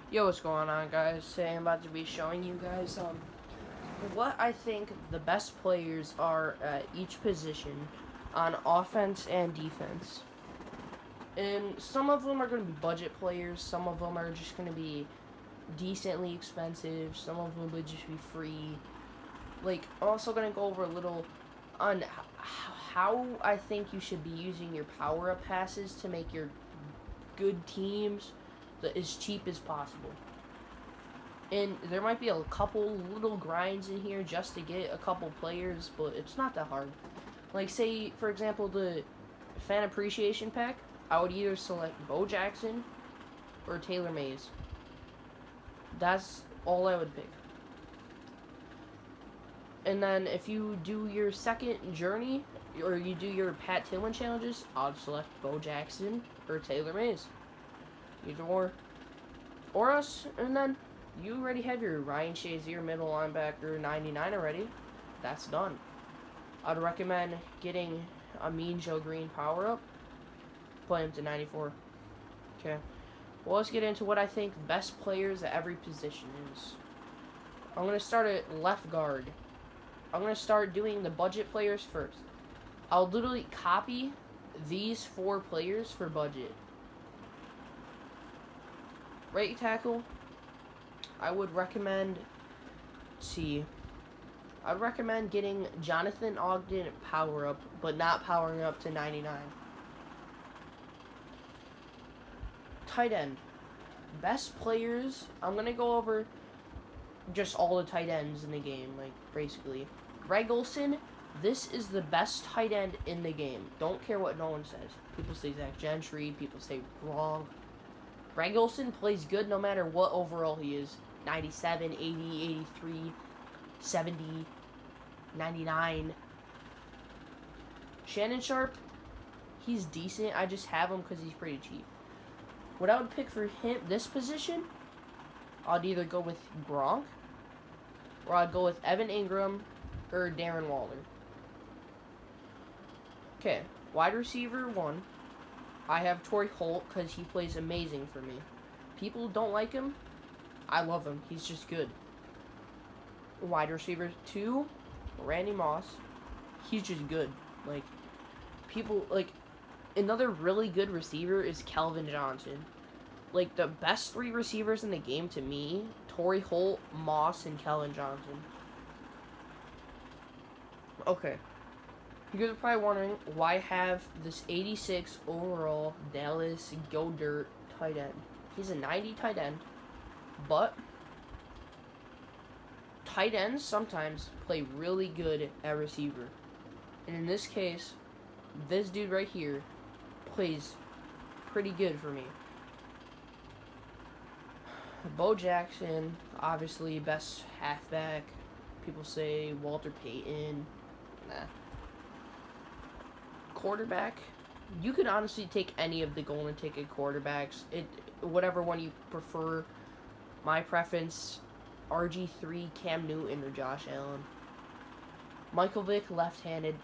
Yo, what's going on, guys? Today I'm about to be showing you guys what I think the best players are at each position on offense and defense. And some of them are going to be budget players, some of them are just going to be decently expensive, some of them would just be free. I'm also going to go over a little on how I think you should be using your power-up passes to make your good teams as cheap as possible. And there might be a couple little grinds in here just to get a couple players, but it's not that hard. Like, say, for example, the fan appreciation pack, I would either select Bo Jackson or Taylor Mays. That's all I would pick. And then if you do your second journey, or you do your Pat Tillman challenges, I'd select Bo Jackson or Taylor Mays. Either or us, and then you already have your Ryan Shazier middle linebacker 99 already. That's done. I'd recommend getting a Mean Joe Green power up. Play him to 94. Okay. Well, let's get into what I think best players at every position is. I'm going to start at left guard. I'm going to start doing the budget players first. I'll literally copy these 4 players for budget. Right tackle, I would recommend, I'd recommend getting Jonathan Ogden power up, but not powering up to 99. Tight end. Best players, I'm going to go over just all the tight ends in the game, basically. Greg Olsen, this is the best tight end in the game. Don't care what no one says. People say Zach Gentry, people say wrong. Greg Olsen plays good no matter what overall he is. 97, 80, 83, 70, 99. Shannon Sharp, he's decent. I just have him because he's pretty cheap. What I would pick for him, this position, I'd either go with Gronk, or I'd go with Evan Ingram, or Darren Waller. Okay, wide receiver 1. I have Torrey Holt because he plays amazing for me. People don't like him. I love him. He's just good. Wide receiver 2, Randy Moss. He's just good. Another really good receiver is Calvin Johnson. The best 3 receivers in the game to me, Torrey Holt, Moss, and Calvin Johnson. Okay. You guys are probably wondering why I have this 86 overall Dallas Go Dirt tight end. He's a 90 tight end, but tight ends sometimes play really good at receiver. And in this case, this dude right here plays pretty good for me. Bo Jackson, obviously best halfback. People say Walter Payton. Nah. Quarterback, you can honestly take any of the golden ticket quarterbacks. Whatever one you prefer. My preference, RG3, Cam Newton, or Josh Allen. Michael Vick, left-handed.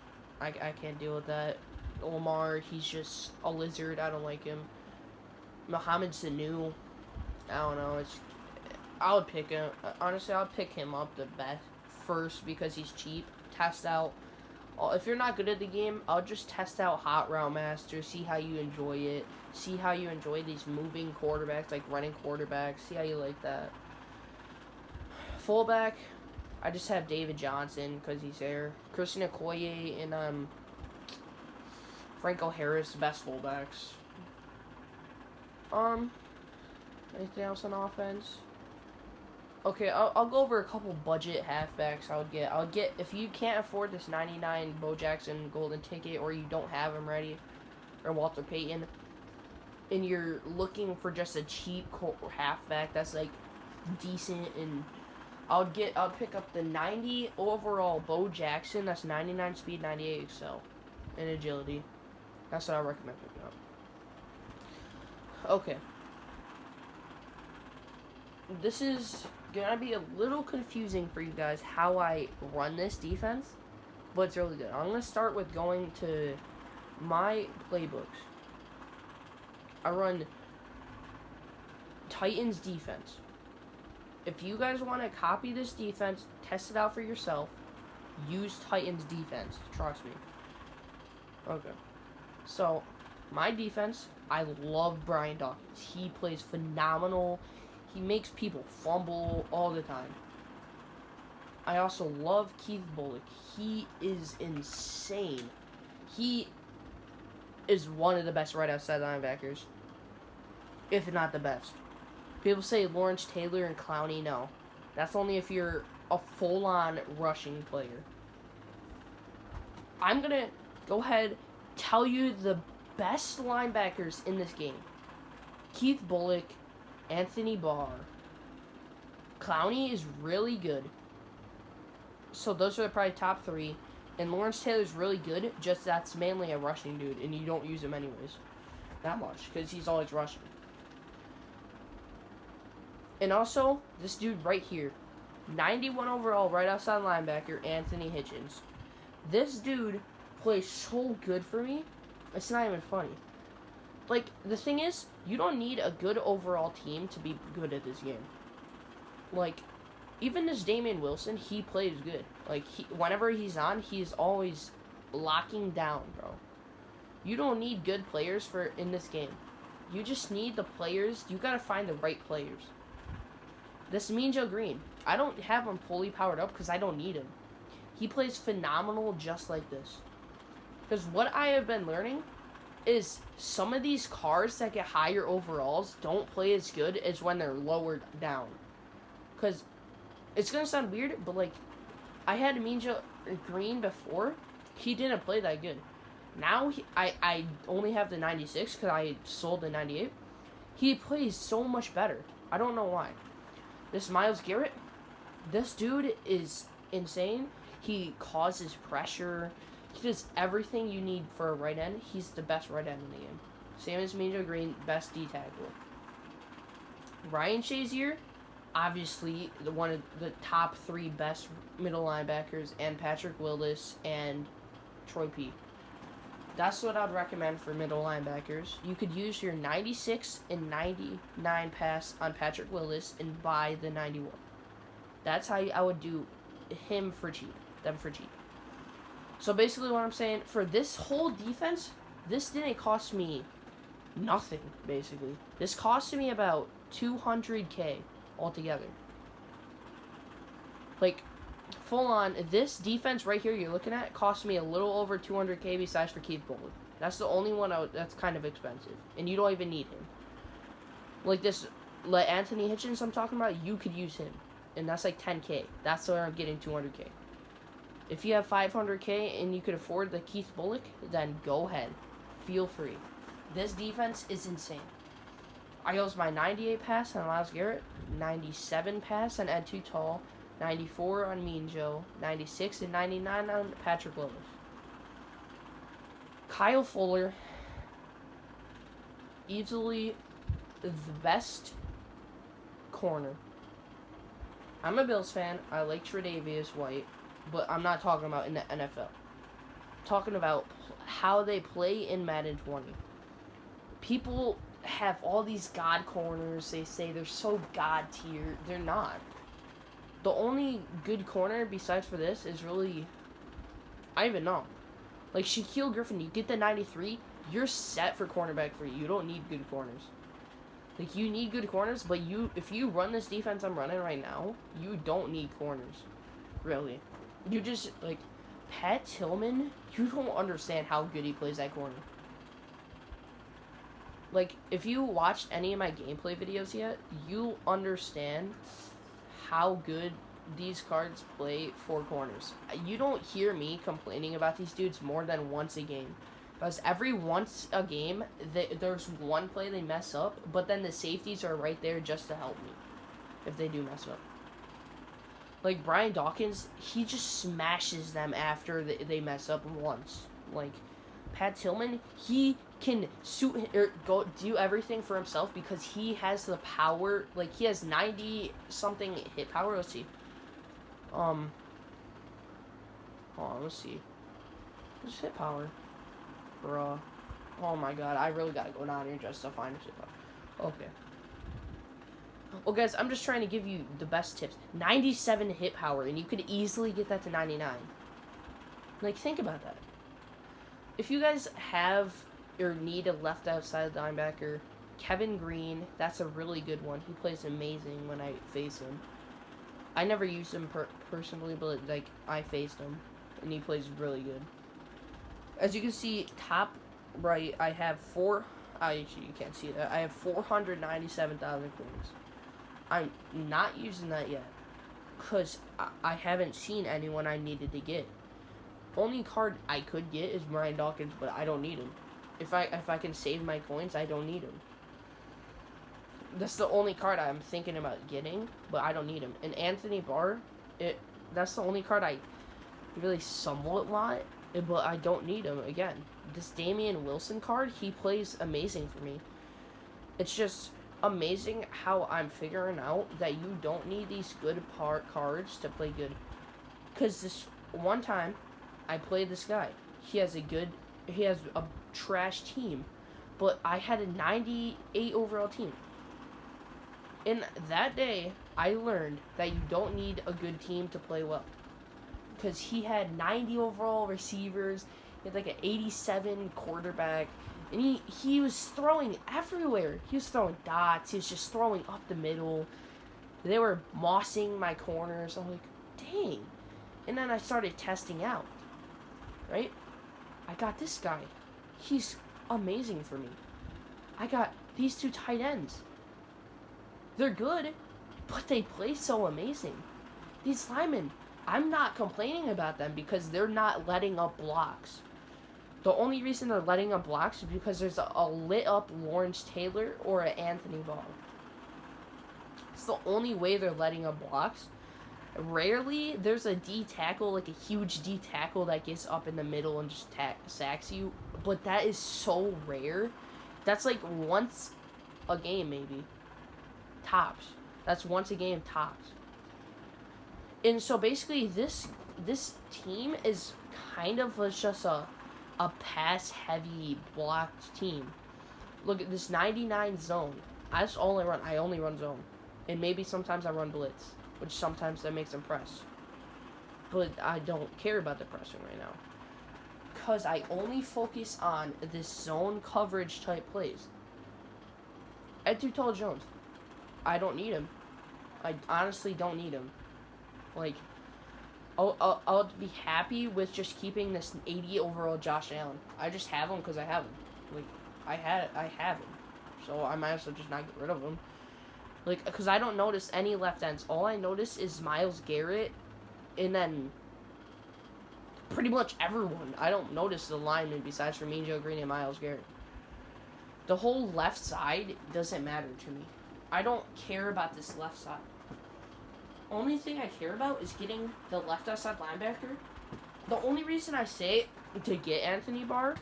I can't deal with that. Lamar, he's just a lizard. I don't like him. Mohamed Sanu, I don't know. I would pick him. Honestly, I'll pick him up the best first because he's cheap. Test out. If you're not good at the game, I'll just test out Hot Route Master, see how you enjoy it, see how you enjoy these moving quarterbacks, like running quarterbacks, see how you like that. Fullback, I just have David Johnson because he's there. Christian Okoye and Franco Harris, best fullbacks. Anything else on offense? Okay, I'll go over a couple budget halfbacks I'll get, if you can't afford this 99 Bo Jackson golden ticket, or you don't have him ready, or Walter Payton, and you're looking for just a cheap halfback that's, decent, and I'll pick up the 90 overall Bo Jackson, that's 99 speed, 98 excel, and agility. That's what I recommend picking up. Okay. This is gonna be a little confusing for you guys how I run this defense, but it's really good. I'm gonna start with going to my playbooks. I run Titans defense. If you guys want to copy this defense, test it out for yourself, use Titans defense. Trust me. Okay. So, my defense, I love Brian Dawkins. He plays phenomenal. He makes people fumble all the time. I also love Keith Bullock. He is insane. He is one of the best right outside linebackers, if not the best. People say Lawrence Taylor and Clowney. No. That's only if you're a full-on rushing player. I'm going to go ahead tell you the best linebackers in this game. Keith Bullock, Anthony Barr. Clowney is really good. So those are probably top three. And Lawrence Taylor's really good, just that's mainly a rushing dude, and you don't use him anyways. That much, because he's always rushing. And also, this dude right here, 91 overall right outside linebacker, Anthony Hitchens. This dude plays so good for me, it's not even funny. Like, the thing is, you don't need a good overall team to be good at this game. Like, even this Damian Wilson, he plays good. Like, whenever he's on, he's always locking down, bro. You don't need good players in this game. You just need the players. You gotta find the right players. This Mean Joe Green, I don't have him fully powered up because I don't need him. He plays phenomenal just like this. Because what I have been learning is some of these cars that get higher overalls don't play as good as when they're lowered down. Because it's going to sound weird, but, like, I had Mean Joe Green before. He didn't play that good. Now, I only have the 96 because I sold the 98. He plays so much better. I don't know why. This Myles Garrett, this dude is insane. He causes pressure. He does everything you need for a right end. He's the best right end in the game. Same as Mean Joe Green, best D tackle. Ryan Shazier, obviously one of the top three best middle linebackers, and Patrick Willis and Troy P. That's what I'd recommend for middle linebackers. You could use your 96 and 99 pass on Patrick Willis and buy the 91. That's how I would do them for cheap. So basically what I'm saying, for this whole defense, this didn't cost me nothing, basically. This cost me about $200K altogether. Like, full on, this defense right here you're looking at cost me a little over $200K besides for Keith Bullock. That's the only one that's kind of expensive. And you don't even need him. Like this, like Anthony Hitchens I'm talking about, you could use him. And that's like $10K. That's where I'm getting $200K. If you have $500K and you could afford the Keith Bullock, then go ahead. Feel free. This defense is insane. I use my 98 pass on Myles Garrett, 97 pass on Ed Too Tall, 94 on Mean Joe, 96 and 99 on Patrick Willis. Kyle Fuller, easily the best corner. I'm a Bills fan. I like Tre'Davious White, but I'm not talking about in the NFL. I'm talking about how they play in Madden 20. People have all these god corners. They say they're so god tier. They're not. The only good corner besides for this is really, I don't even know. Like Shaquille Griffin, you get the 93, you're set for cornerback 3. You don't need good corners. Like, you need good corners, but if you run this defense I'm running right now, you don't need corners. Really. You just, like, Pat Tillman, you don't understand how good he plays that corner. Like, if you watched any of my gameplay videos yet, you'll understand how good these cards play for corners. You don't hear me complaining about these dudes more than once a game. Because every once a game, there's one play they mess up, but then the safeties are right there just to help me if they do mess up. Like, Brian Dawkins, he just smashes them after they mess up once. Like, Pat Tillman, he can go do everything for himself because he has the power. Like, he has 90-something hit power. Let's see. Hold on, let's see. What's hit power? Bruh. Oh my god, I really gotta go down here just to find his hit power. Okay. Well, guys, I'm just trying to give you the best tips. 97 hit power, and you could easily get that to 99. Like, think about that. If you guys have or need a left outside linebacker, Kevin Green, that's a really good one. He plays amazing when I face him. I never used him personally, but, like, I faced him, and he plays really good. As you can see, top right, I have actually, you can't see that. I have 497,000 coins. I'm not using that yet, because I haven't seen anyone I needed to get. Only card I could get is Brian Dawkins, but I don't need him. If I can save my coins, I don't need him. That's the only card I'm thinking about getting, but I don't need him. And Anthony Barr, that's the only card I really somewhat want, but I don't need him. Again, this Damian Wilson card, he plays amazing for me. It's just amazing how I'm figuring out that you don't need these good cards to play good. Because this one time, I played this guy. He has a trash team, but I had a 98 overall team. In that day, I learned that you don't need a good team to play well. Because he had 90 overall receivers, he had like an 87 quarterback, and he was throwing everywhere. He was throwing dots, he was just throwing up the middle. They were mossing my corners. I'm like, dang. And then I started testing out, right? I got this guy. He's amazing for me. I got these two tight ends. They're good, but they play so amazing. These linemen, I'm not complaining about them because they're not letting up blocks. The only reason they're letting up blocks is because there's a lit up Lawrence Taylor or an Anthony Barr. It's the only way they're letting up blocks. Rarely there's a D tackle, like a huge D tackle that gets up in the middle and just sacks you, but that is so rare. That's like once a game maybe. Tops. That's once a game tops. And so basically this team is kind of just a pass heavy blocked team. Look at this 99 zone. That's all I run. I only run zone. And maybe sometimes I run blitz, which sometimes that makes them press. But I don't care about the pressing right now, because I only focus on this zone coverage type plays. Ed Tuttle Jones, I don't need him. I honestly don't need him. Like, I'll be happy with just keeping this 80 overall Josh Allen. I just have him because I have him. Like, I have him, so I might as well just not get rid of him. Like, because I don't notice any left ends. All I notice is Myles Garrett, and then pretty much everyone. I don't notice the linemen besides Ramin Joe Green and Myles Garrett. The whole left side doesn't matter to me. I don't care about this left side. Only thing I care about is getting the left outside linebacker. The only reason I say to get Anthony Barr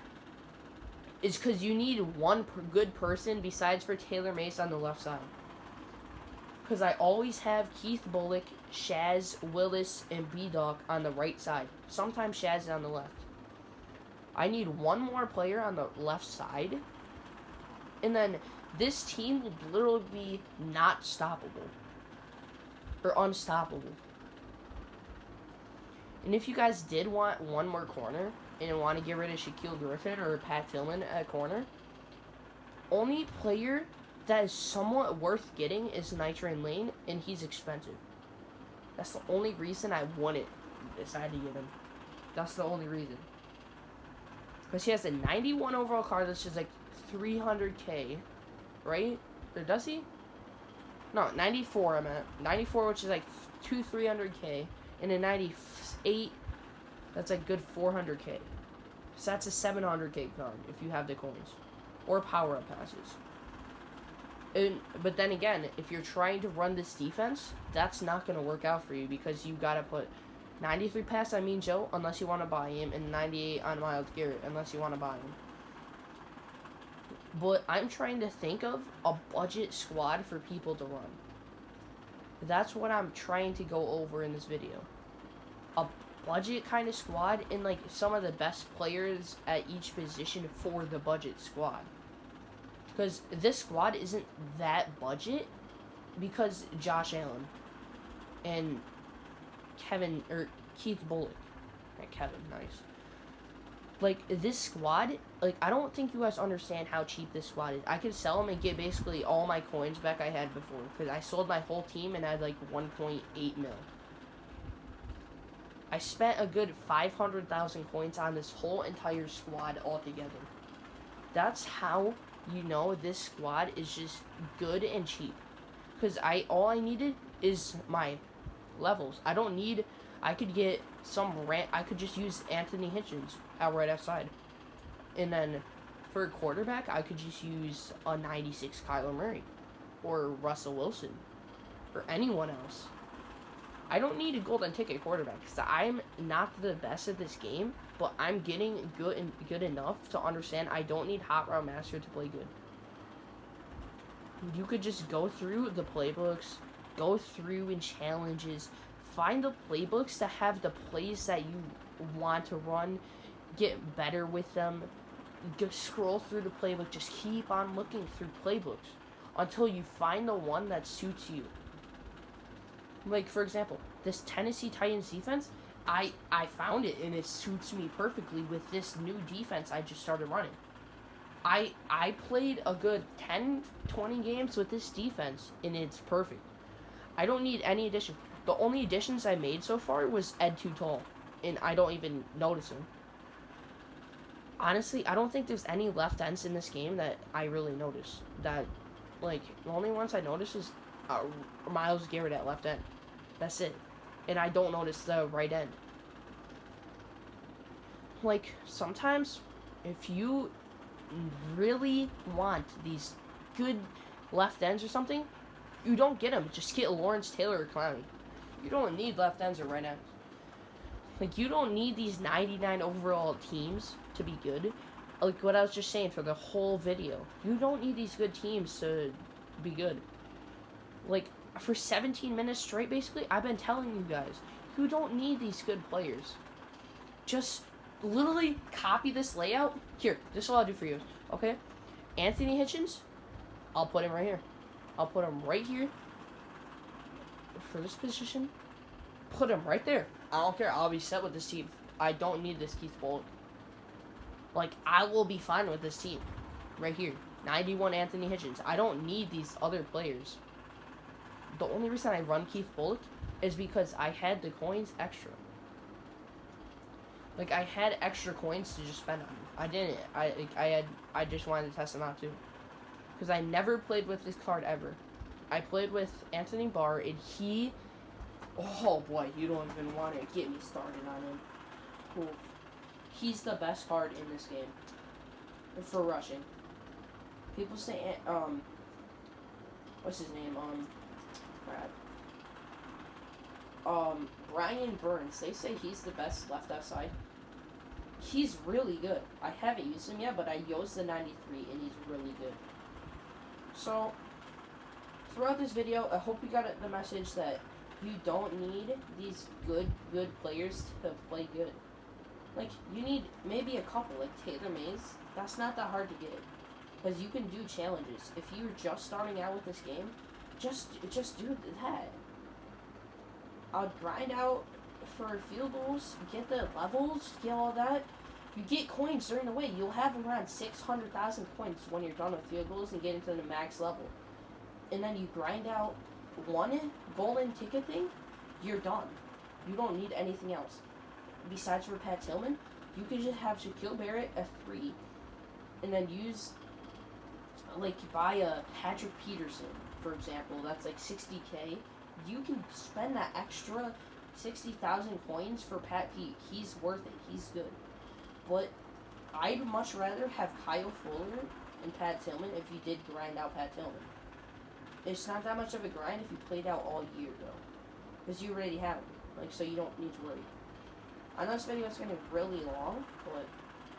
is because you need one good person besides for Taylor Mace on the left side. Because I always have Keith Bullock, Shaz, Willis, and B-Dog on the right side. Sometimes Shaz is on the left. I need one more player on the left side. And then this team will literally be not stoppable. Or unstoppable. And if you guys did want one more corner and want to get rid of Shaquille Griffin or Pat Tillman at corner, only player that is somewhat worth getting is Nitrate Lane, and he's expensive. That's the only reason I wouldn't decide to get him. That's the only reason. Because he has a 91 overall card that's just like 300k, right? Or does he? No, 94 I'm at. 94, which is like 300k, and a 98, that's like good 400k. So that's a 700k card if you have the coins. Or power-up passes. But then again, if you're trying to run this defense, that's not going to work out for you because you got to put 93 pass on Mean Joe unless you want to buy him, and 98 on Myles Garrett unless you want to buy him. But I'm trying to think of a budget squad for people to run. That's what I'm trying to go over in this video. A budget kind of squad and like some of the best players at each position for the budget squad. Because this squad isn't that budget, because Josh Allen and Keith Bullock. Right, Kevin, nice. Like, this squad, like, I don't think you guys understand how cheap this squad is. I could sell them and get basically all my coins back I had before, because I sold my whole team and I had like 1.8 mil. I spent a good 500,000 coins on this whole entire squad altogether. That's how you know this squad is just good and cheap. Because all I needed is my levels. I don't need, I could get I could just use Anthony Hitchens out right outside. And then for a quarterback, I could just use a 96 Kyler Murray or Russell Wilson or anyone else. I don't need a golden ticket quarterback because I'm not the best at this game, but I'm getting good enough to understand I don't need Hot Route Master to play good. You could just go through the playbooks, go through in challenges, find the playbooks that have the plays that you want to run, get better with them, scroll through the playbook, just keep on looking through playbooks until you find the one that suits you. Like, for example, this Tennessee Titans defense, I found it and it suits me perfectly with this new defense I just started running. I played a good 10, 20 games with this defense and it's perfect. I don't need any addition. The only additions I made so far was Ed Too Tall, and I don't even notice him. Honestly, I don't think there's any left ends in this game that I really notice. That, like, the only ones I notice is Myles Garrett at left end. That's it. And I don't notice the right end. Like, sometimes, if you really want these good left ends or something, you don't get them. Just get Lawrence Taylor or Clowney. You don't need left ends or right ends. Like, you don't need these 99 overall teams to be good. Like what I was just saying for the whole video. You don't need these good teams to be good. Like, for 17 minutes straight, basically, I've been telling you guys, you don't need these good players. Just literally copy this layout. Here, this is what I'll do for you. Okay? Anthony Hitchens, I'll put him right here. I'll put him right here for this position. Put him right there. I don't care. I'll be set with this team. I don't need this Keith Bullock. Like, I will be fine with this team. Right here. 91 Anthony Hitchens. I don't need these other players. The only reason I run Keith Bullock is because I had the coins extra. Like, I had extra coins to just spend on him. I didn't. I just wanted to test him out too. Because I never played with this card ever. I played with Anthony Barr, and he... Oh boy, you don't even want to get me started on him. Cool. He's the best card in this game. For rushing. People say, what's his name? Brian Burns. They say he's the best left outside. He's really good. I haven't used him yet, but I used the 93, and he's really good. So, throughout this video, I hope you got the message that you don't need these good players to play good. Like, you need maybe a couple, like Taylor Mays. That's not that hard to get. Because you can do challenges. If you're just starting out with this game, just do that. I'll grind out for field goals, get the levels, get all that. You get coins during the way. You'll have around 600,000 coins when you're done with field goals and get into the max level. And then you grind out one golden ticket thing, you're done. You don't need anything else. Besides for Pat Tillman, you could just have Shaquille Barrett a 3 and then use, like, buy a Patrick Peterson, for example, that's like 60K. You can spend that extra 60,000 coins for Pat Pete. He's worth it. He's good. But I'd much rather have Kyle Fuller and Pat Tillman if you did grind out Pat Tillman. It's not that much of a grind if you played out all year, though. Because you already have him. Like, so you don't need to worry. I know this video is going to be really long, but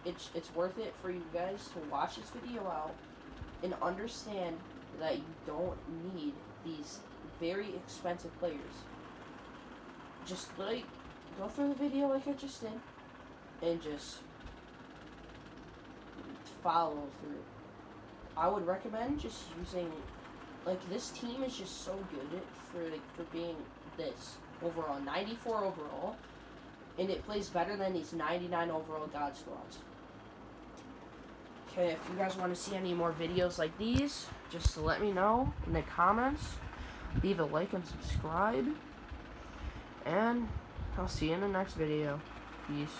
it's worth it for you guys to watch this video out and understand that you don't need these very expensive players. Just, like, go through the video like I just did and just follow through. I would recommend just using like, this team is just so good for being this overall 94 overall, and it plays better than these 99 overall God Squads. Okay, if you guys want to see any more videos like these, just let me know in the comments. Leave a like and subscribe. And I'll see you in the next video. Peace.